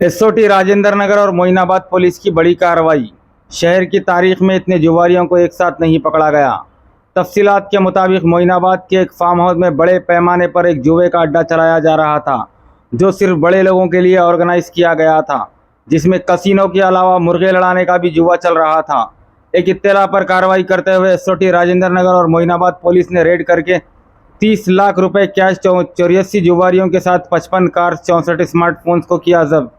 SOT Rajendra Nagar और Moinabad police की बड़ी कार्रवाई। शहर की तारीख में इतने जुआरियों को एक साथ नहीं पकड़ा गया। तफसीलात के मुताबिक मोइनाबाद के एक फार्म हाउस में बड़े पैमाने पर एक जुए का अड्डा चलाया जा रहा था, जो सिर्फ बड़े लोगों के लिए ऑर्गेनाइज किया गया था, जिसमें कसिनो के अलावा मुर्गे लड़ाने का भी जुआ चल रहा था। एक इत्तला पर कार्रवाई करते हुए एसओटी राजेंद्र नगर और मोइनाबाद पुलिस ने रेड करके 30 लाख रुपए कैश, 84 जुआरियों के साथ 55 कार, 64 स्मार्टफोन्स को किया जब्त।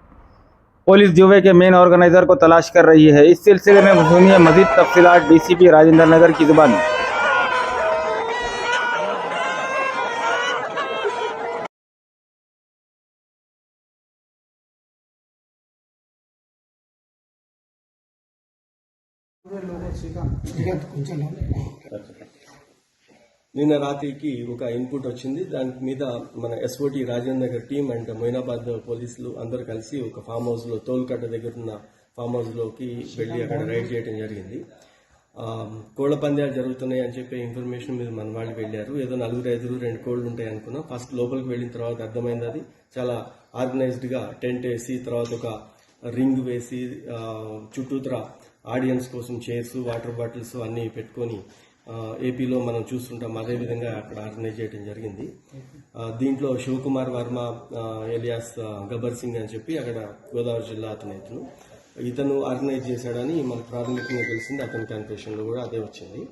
पुलिस जुए के मेन ऑर्गेनाइजर को तलाश कर रही है। इस सिलसिले में सुनिए मजीद तफसीलात डीसीपी राजेंद्र नगर की जुबानी। నిన్న రాత్రికి ఒక ఇన్పుట్ వచ్చింది. దాని మీద మన SOT Rajendra Nagar team and Moinabad పోలీసులు అందరూ కలిసి ఒక ఫామ్ హౌస్ లో, తోల్కట్ట దగ్గర ఉన్న ఫామ్ హౌస్ లోకి వెళ్లి అక్కడ రైడ్ చేయడం జరిగింది. కోళ్ల పందాలు జరుగుతున్నాయి అని చెప్పే ఇన్ఫర్మేషన్ మీద మన వాళ్ళు వెళ్లారు. ఏదో 4-5 2 కోళ్లు ఉంటాయి అనుకున్నాం. ఫస్ట్ లోపలికి వెళ్లిన తర్వాత అర్థమైంది అది చాలా ఆర్గనైజ్డ్ గా టెంట్ వేసి, తర్వాత ఒక రింగ్ వేసి, చుట్టూతర ఆడియన్స్ కోసం చైర్స్, వాటర్ బాటిల్స్ అన్ని పెట్టుకుని ఏపీలో మనం చూస్తుంటాం. అదేవిధంగా అక్కడ ఆర్గనైజ్ చేయడం జరిగింది. దీంట్లో శివకుమార్ వర్మ ఎలియాస్ గబ్బర్ సింగ్ అని చెప్పి అక్కడ గోదావరి జిల్లా ఇతను ఆర్గనైజ్ చేశాడని మనకు ప్రాథమికంగా తెలిసింది. అతని కన్ఫెషన్ లో కూడా అదే వచ్చింది.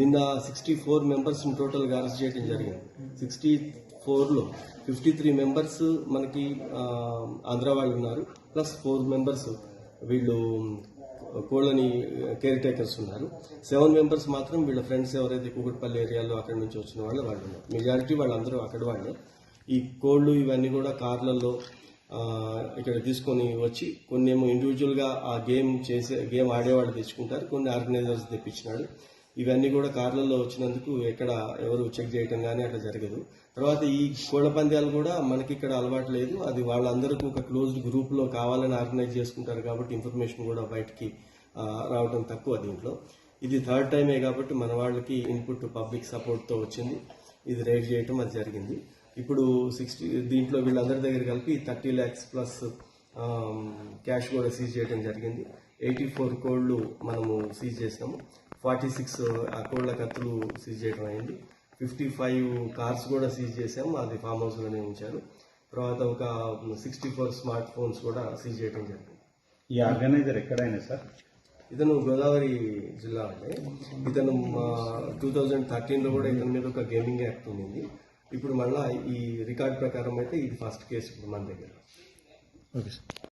నిన్న 64 మెంబర్స్ టోటల్ గా అరెస్ట్ చేయడం జరిగింది. 64 లో 53 మెంబర్స్ మనకి ఆంధ్ర వాళ్ళు ఉన్నారు, ప్లస్ 4 మెంబర్స్ వీళ్ళు కోళ్ళని కేర్ టేకర్స్ ఉన్నారు. 7 మెంబర్స్ మాత్రం వీళ్ళ ఫ్రెండ్స్ ఎవరైతే కూకట్పల్లి ఏరియాలో అక్కడి నుంచి వచ్చిన వాళ్ళు ఉన్నారు. మెజారిటీ వాళ్ళందరూ అక్కడ వాళ్ళే. ఈ కోళ్లు ఇవన్నీ కూడా కార్లలో ఇక్కడ తీసుకొని వచ్చి, కొన్ని ఏమో ఇండివిజువల్ గా ఆ గేమ్ ఆడేవాళ్ళు తెచ్చుకుంటారు, కొన్ని ఆర్గనైజర్స్ తెప్పించినాడు. ఇవన్నీ కూడా కార్లలో వచ్చినందుకు ఎక్కడ ఎవరు చెక్ చేయటం కానీ అట్లా జరగదు. తర్వాత ఈ కోళ్ల పందాలు కూడా మనకి ఇక్కడ అలవాటు లేదు. అది వాళ్ళందరికీ ఒక క్లోజ్డ్ గ్రూప్ లో కావాలని ఆర్గనైజ్ చేసుకుంటారు కాబట్టి ఇన్ఫర్మేషన్ కూడా బయటికి రావడం తక్కువ. దీంట్లో ఇది 3rd టైమే కాబట్టి మన వాళ్ళకి ఇన్పుట్ పబ్లిక్ సపోర్ట్ తో వచ్చింది. ఇది రైడ్ చేయటం అది జరిగింది. ఇప్పుడు దీంట్లో వీళ్ళందరి దగ్గర కలిపి 30 lakhs ప్లస్ క్యాష్ కూడా సీజ్ చేయడం జరిగింది. 84 కోళ్లు మనము సీజ్ చేసినాము. 46 కోళ్ల కత్తులు సీజ్ చేయడం అయింది. 55 కార్స్ కూడా సీజ్ చేశాము, అది ఫామ్ హౌస్ లోనే ఉంచారు. తర్వాత ఒక 64 స్మార్ట్ ఫోన్స్ కూడా సీజ్ చేయడం జరిగింది. ఈ ఆర్గనైజర్ ఎక్కడైనా సార్? ఇతను గోదావరి జిల్లా అంటే, ఇతను 2013 లో కూడా ఇతని మీద ఒక గేమింగ్ యాక్ట్ ఉంది. ఇప్పుడు మళ్ళా ఈ రికార్డ్ ప్రకారం అయితే ఇది ఫస్ట్ కేసు ఇప్పుడు మన దగ్గర. Okay sir.